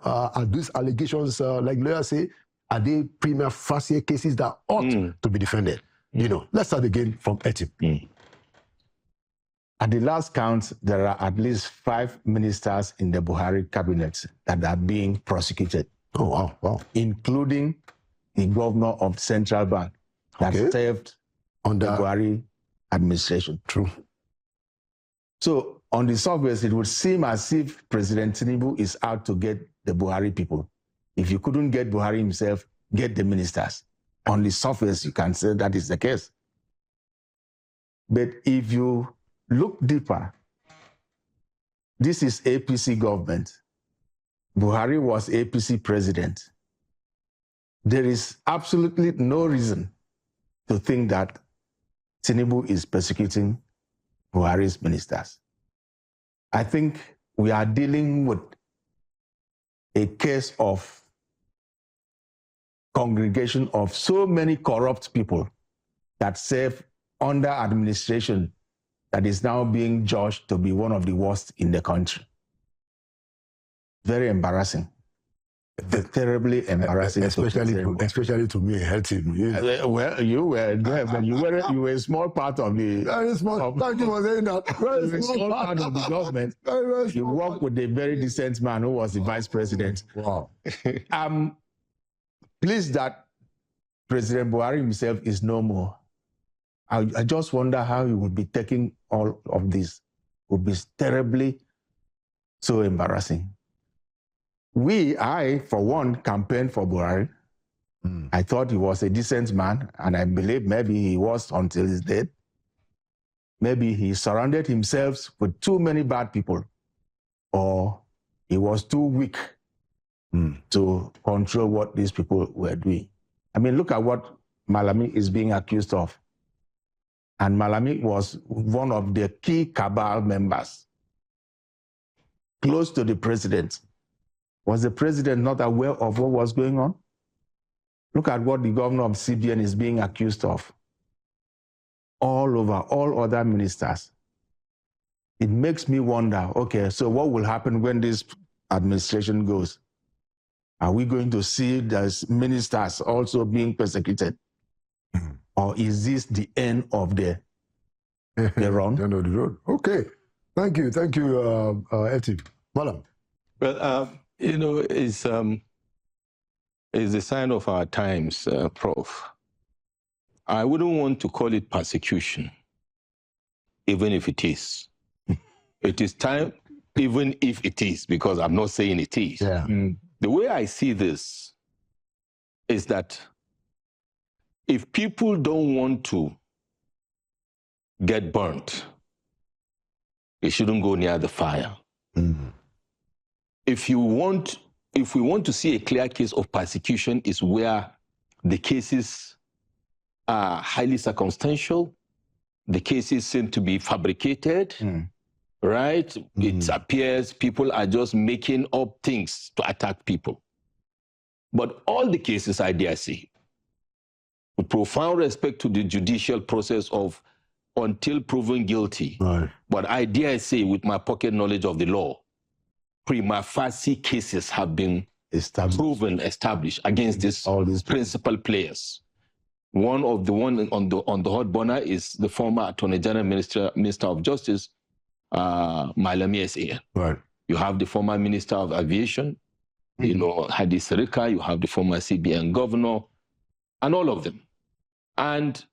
Are these allegations, like lawyers say, are they prima facie cases that ought to be defended? Let's start again from Etim. At the last count, there are at least 5 ministers in the Buhari cabinet that are being prosecuted. Oh, wow. Including the governor of the Central Bank that served under the Buhari administration. True. So on the surface, it would seem as if President Tinubu is out to get the Buhari people. If you couldn't get Buhari himself, get the ministers. On the surface, you can say that is the case. But if you look deeper, this is APC government. Buhari was APC president. There is absolutely no reason to think that Tinubu is persecuting Buhari's ministers. I think we are dealing with a case of congregation of so many corrupt people that serve under administration that is now being judged to be one of the worst in the country. Very embarrassing. Terribly embarrassing, especially to me, Etim. Well, you were there, but you were a small part of the. Very small. Thank you for saying that. Very small part of the government. You work with a very decent man who was the vice president. Wow. I'm pleased that President Buhari himself is no more. I just wonder how he would be taking all of this. It would be terribly so embarrassing. I, for one, campaigned for Buhari. I thought he was a decent man, and I believe maybe he was until his death. Maybe he surrounded himself with too many bad people, or he was too weak to control what these people were doing. I mean, look at what Malami is being accused of. And Malami was one of the key cabal members, close to the president. Was the president not aware of what was going on? Look at what the governor of CBN is being accused of. All over, all other ministers. It makes me wonder, okay, so what will happen when this administration goes? Are we going to see the ministers also being persecuted? Or is this the end of the run? The end of the road. Okay. Thank you, Eti. Madam. Well, you know, it's a sign of our times, Prof. I wouldn't want to call it persecution, even if it is. It is time, even if it is, because I'm not saying it is. Yeah. The way I see this is that if people don't want to get burnt, they shouldn't go near the fire. If we want to see a clear case of persecution, is where the cases are highly circumstantial, the cases seem to be fabricated, right? It appears people are just making up things to attack people. But all the cases, I dare say, with profound respect to the judicial process of until proven guilty, Right. but I dare say, with my pocket knowledge of the law, prima facie cases have been established against all these principal players. One on the hot burner is the former Attorney General Minister of Justice, Malami S.A. Right. You have the former Minister of Aviation, you know, Hadi Sirika, you have the former CBN Governor, and all of them. And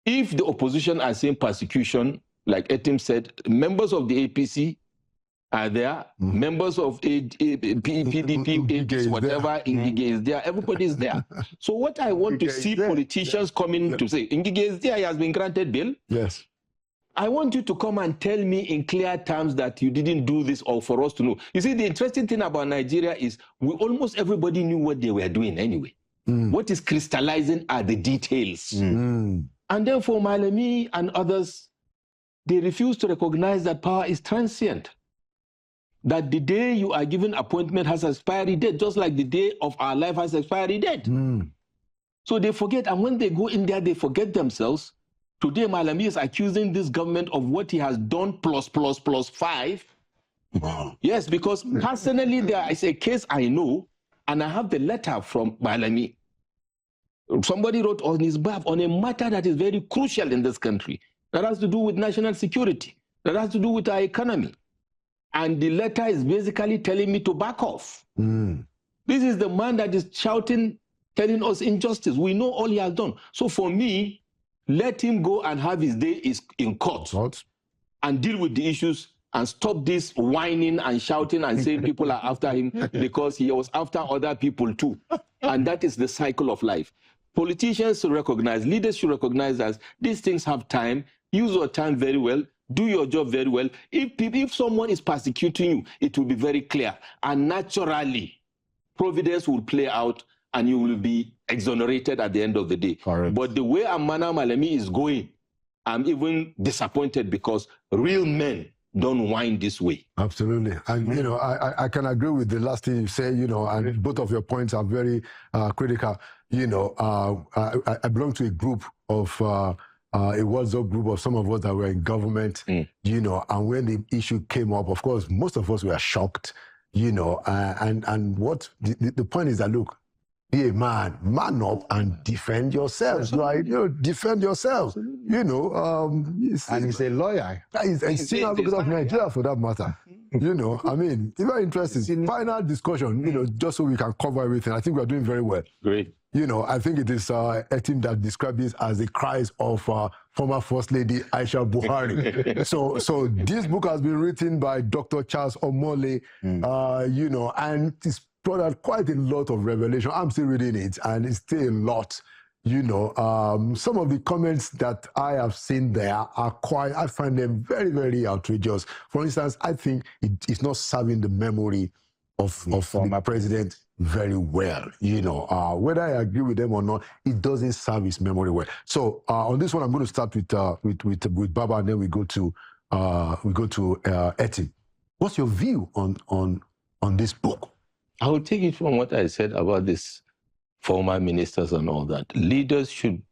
if the opposition are saying persecution, like Etim said, members of the APC are there, members of PDP, APC, whatever, Ngige is there, everybody is there. So what I want to see politicians coming to say, Ngige is there, he has been granted bail. Yes. I want you to come and tell me in clear terms that you didn't do this, or for us to know. You see, the interesting thing about Nigeria is almost everybody knew what they were doing anyway. What is crystallizing are the details. And then for Malami and others, they refuse to recognize that power is transient. That the day you are given appointment has expiry date, just like the day of our life has expiry date. So they forget, and when they go in there, they forget themselves. Today, Malami is accusing this government of what he has done plus 5. Wow. Yes, because personally, there is a case I know, and I have the letter from Malami. Somebody wrote on his behalf on a matter that is very crucial in this country, that has to do with national security, that has to do with our economy. And the letter is basically telling me to back off. This is the man that is shouting, telling us injustice. We know all he has done. So for me, let him go and have his day in court and deal with the issues and stop this whining and shouting and saying people are after him, because he was after other people too. And that is the cycle of life. Politicians should recognize, leaders should recognize that these things have time. Use your time very well. Do your job very well. If someone is persecuting you, it will be very clear. And naturally, providence will play out and you will be exonerated at the end of the day. Correct. But the way Amana Malami is going, I'm even disappointed, because real men don't whine this way. Absolutely. And, you know, I can agree with the last thing you say, you know, and both of your points are very critical. You know, I belong to a group of, a WhatsApp group of some of us that were in government, you know, and when the issue came up, of course, most of us were shocked, you know, and what the point is that, look, be a man up and defend yourselves, right? You know, defend yourselves, you know. And he's a lawyer. He's senior advocate of Nigeria, for that matter. You know, I mean, it's very interesting. Final discussion, you know, just so we can cover everything. I think we're doing very well. Great. You know, I think it is a team that described this as the cries of former First Lady Aisha Buhari. so this book has been written by Dr. Charles Omole, you know, and it's brought out quite a lot of revelation. I'm still reading it, and it's still a lot. You know, some of the comments that I have seen there are quite, I find them very, very outrageous. For instance, I think it's not serving the memory of the president very well. You know, whether I agree with them or not, it doesn't serve his memory well. So on this one, I'm going to start with Baba, and then we go to Etim. What's your view on this book? I will take it from what I said about this former ministers and all that. Leaders should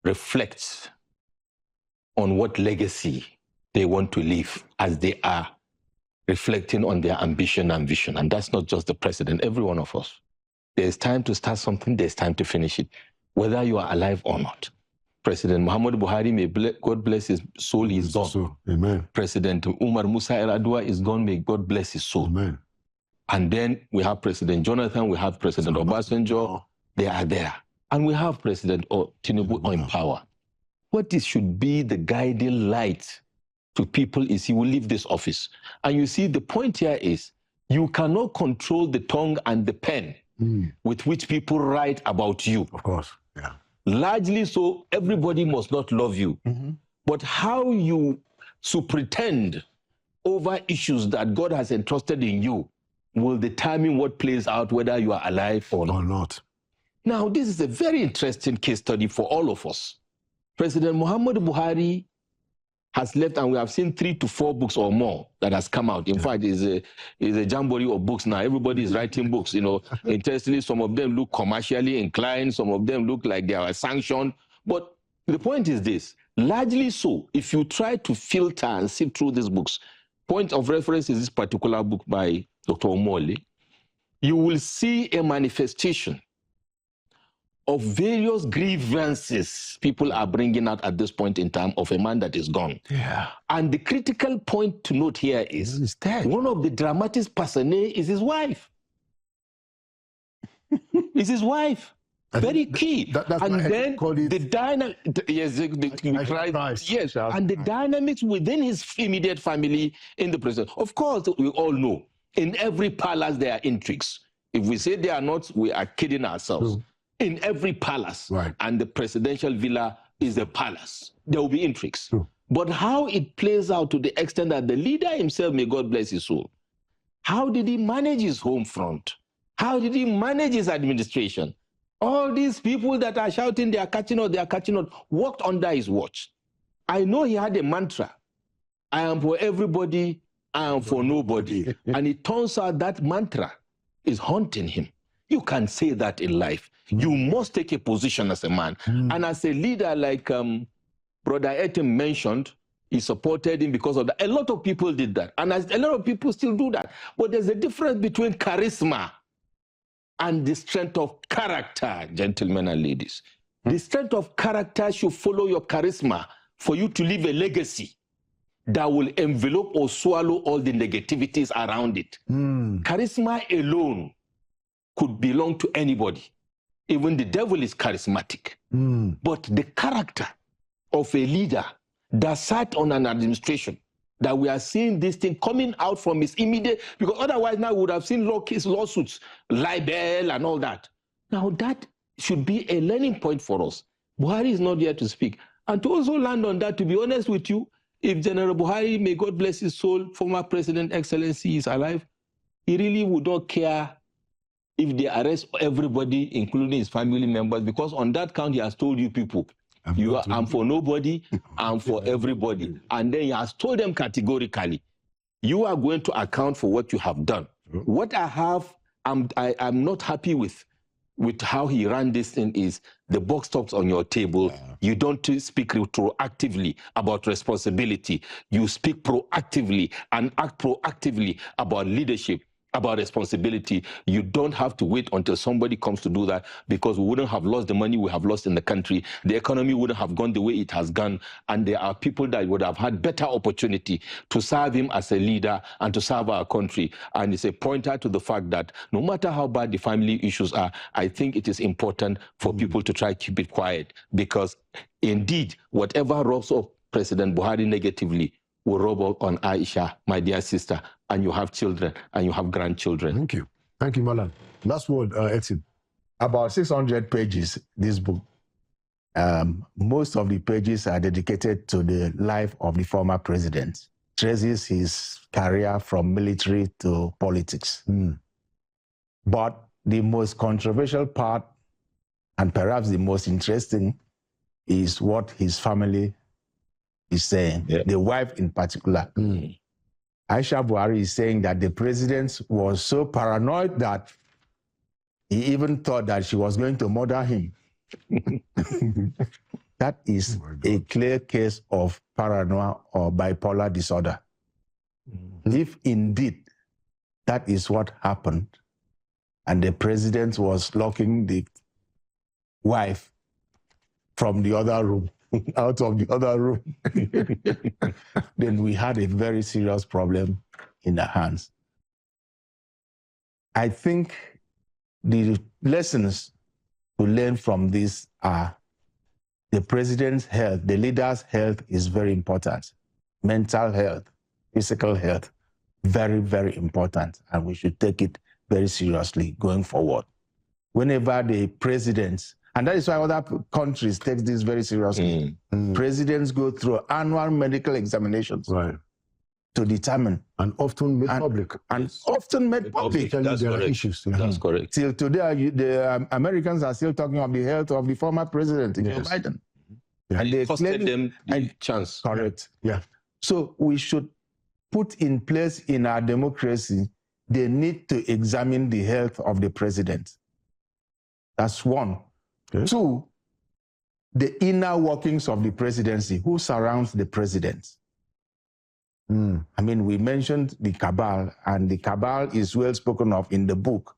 reflect on what legacy they want to leave as they are reflecting on their ambition and vision. And that's not just the president, every one of us. There's time to start something, there's time to finish it, whether you are alive or not. President Muhammadu Buhari, may God bless his soul, he is gone. So, amen. President Umar Musa Yar'Adua is gone, may God bless his soul. Amen. And then we have President Jonathan, we have President Obasanjo, they are there. And we have President Tinubu in power. What should be the guiding light to people is he will leave this office. And you see, the point here is you cannot control the tongue and the pen with which people write about you. Of course, yeah. Largely so, everybody must not love you. But how you pretend over issues that God has entrusted in you will determine what plays out, whether you are alive or not. Now, this is a very interesting case study for all of us. President Muhammadu Buhari has left, and we have seen 3 to 4 books or more that has come out. In fact, it's a jamboree of books now. Everybody is writing books. You know, interestingly, some of them look commercially inclined. Some of them look like they are sanctioned. But the point is this, largely so, if you try to filter and sift through these books, point of reference is this particular book by Dr. Omole, you will see a manifestation of various grievances people are bringing out at this point in time of a man that is gone. Yeah. And the critical point to note here is one of the dramatic personae is his wife. Is his wife. Very key. That's and then the dynamic, yes, and the dynamics within his immediate family in the president. Of course, we all know in every palace there are intrigues. If we say they are not, we are kidding ourselves. In every palace, and the presidential villa is a palace, there will be intrigues. But how it plays out to the extent that the leader himself, may God bless his soul, how did he manage his home front? How did he manage his administration? All these people that are shouting they are catching out, worked under his watch. I know he had a mantra, I am for everybody, I am for nobody. And it turns out that mantra is haunting him. You can't say that in life. You must take a position as a man. And as a leader, like Brother Etim mentioned, he supported him because of that. A lot of people did that. And a lot of people still do that. But there's a difference between charisma and the strength of character, gentlemen and ladies. The strength of character should follow your charisma for you to leave a legacy that will envelope or swallow all the negativities around it. Charisma alone could belong to anybody. Even the devil is charismatic. But the character of a leader that sat on an administration, that we are seeing this thing coming out from his immediate, because otherwise now we would have seen lawsuits, libel and all that. Now that should be a learning point for us. Buhari is not here to speak. And to also land on that, to be honest with you, if General Buhari, may God bless his soul, former President Excellency, is alive, he really would not care if they arrest everybody, including his family members, because on that count, he has told you people, I'm for nobody, I'm for everybody. And then he has told them categorically, you are going to account for what you have done. What I have, I'm not happy with how he ran this thing is the buck stops on your table. You don't speak proactively about responsibility. You speak proactively and act proactively about leadership, about responsibility. You don't have to wait until somebody comes to do that, because we wouldn't have lost the money we have lost in the country. The economy wouldn't have gone the way it has gone. And there are people that would have had better opportunity to serve him as a leader and to serve our country. And it's a pointer to the fact that no matter how bad the family issues are, I think it is important for people to try to keep it quiet, because indeed, whatever rubs off President Buhari negatively will rub off on Aisha, my dear sister, and you have children and you have grandchildren. Thank you. Thank you, Malan. Last word, Etim. About 600 pages, this book. Most of the pages are dedicated to the life of the former president. Traces his career from military to politics. But the most controversial part, and perhaps the most interesting, is what his family is saying, the wife in particular. Aisha Buhari is saying that the president was so paranoid that he even thought that she was going to murder him. That is a clear case of paranoia or bipolar disorder. If indeed that is what happened, and the president was locking the wife from the other room, out of the other room, then we had a very serious problem in our hands. I think the lessons to learn from this are the president's health, the leader's health is very important. Mental health, physical health, very, very important. And we should take it very seriously going forward. Whenever the presidents, and that is why other countries take this very seriously, presidents go through annual medical examinations to determine. And often made public. And often made public. That's there are correct. issues. That's correct. Till today, the Americans are still talking of the health of the former president, Joe Biden. And they it costed claim, them the chance. Correct. Yeah. So we should put in place in our democracy the need to examine the health of the president. That's one. Okay. Two, the inner workings of the presidency. Who surrounds the president? I mean, we mentioned the cabal, and the cabal is well spoken of in the book.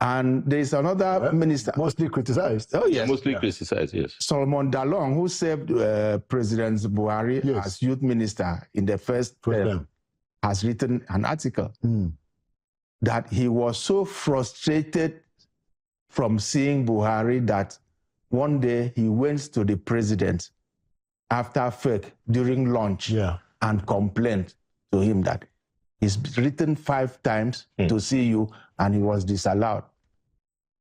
And there is another minister. Mostly criticized. Oh, yes. Mostly criticized, yes. Solomon Dalong, who served President Buhari as youth minister in the first term, has written an article that he was so frustrated from seeing Buhari that one day he went to the president after FEC during lunch and complained to him that he's written 5 times to see you and he was disallowed.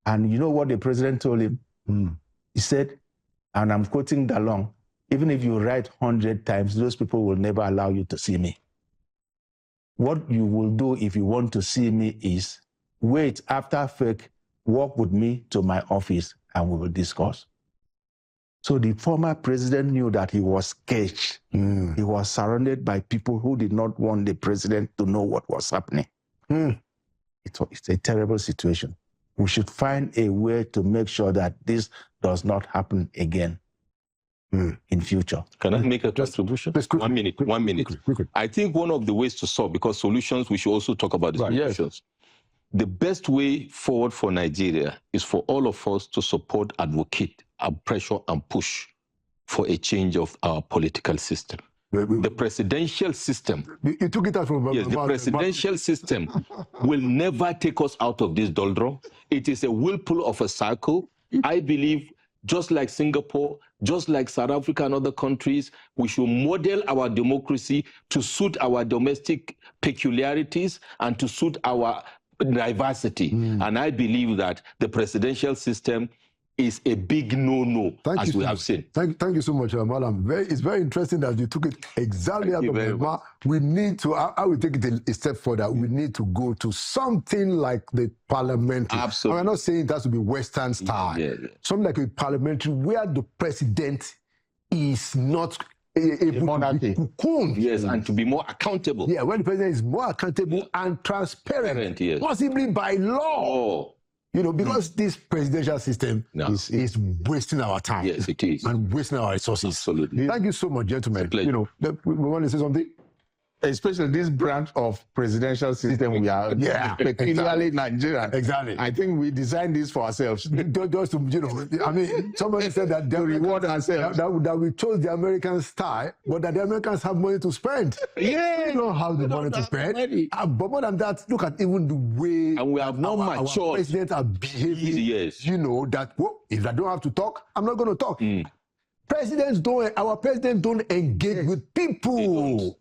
And you know what the president told him? He said, and I'm quoting Dalong, even if you write 100 times, those people will never allow you to see me. What you will do if you want to see me is wait after FEC, walk with me to my office and we will discuss. So the former president knew that he was caged. He was surrounded by people who did not want the president to know what was happening. It's a terrible situation. We should find a way to make sure that this does not happen again in future. Can I make a contribution? Quickly, 1 minute. 1 minute. Quickly. I think one of the ways to solve, because solutions, we should also talk about the solutions. The best way forward for Nigeria is for all of us to support, advocate, pressure and push for a change of our political system. The presidential system, you took it out from yes, the presidential system will never take us out of this doldrum. It is a whirlpool of a cycle. I believe, just like Singapore, just like South Africa and other countries, we should model our democracy to suit our domestic peculiarities and to suit our diversity. And I believe that the presidential system is a big no-no, as we have seen. Thank you so much, Madam. It's very interesting that you took it exactly out of the mouth. We need to, I will take it a step further. We need to go to something like the parliamentary. Absolutely. I'm not saying it has to be Western style. Something like a parliamentary where the president is not able to be cocooned. Yes, and to be more accountable. Yeah, when the president is more accountable and transparent, possibly by law. You know, because this presidential system is wasting our time. Yes, it is. And wasting our resources. Absolutely. Thank you so much, gentlemen. You know, we want to say something? Especially this branch of presidential system we are peculiarly Nigerian. Exactly. I think we designed this for ourselves. Just to, you know, I mean, somebody said that they reward ourselves. That we chose the American style, but that the Americans have money to spend. Yeah. We don't have the money to spend. But more than that, look at even the way and we have not matured. Our presidents are behaving. Yes. You know, that, well, if I don't have to talk, I'm not going to talk. Our presidents don't engage with people.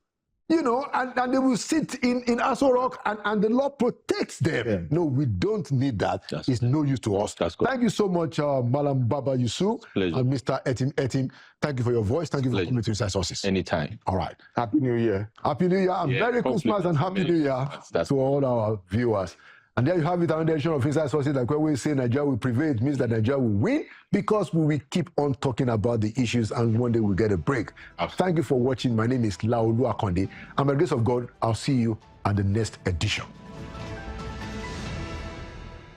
You know, and they will sit in Aso Rock and the law protects them. Yeah. No, we don't need that. It's no use to us. Thank you so much, Malam Baba Yusuf and Mr. Etim. Thank you for your voice. Thank you for coming to Inside Sources. Anytime. All right. Happy New Year. Happy New Year. Merry Christmas and Happy New Year to all our viewers. And there you have it, another edition of Inside Sources. Like when we say Nigeria will prevail, it means that Nigeria will win because we will keep on talking about the issues and one day we'll get a break. Thank you for watching. My name is Laolu Akonde. And by the grace of God, I'll see you at the next edition.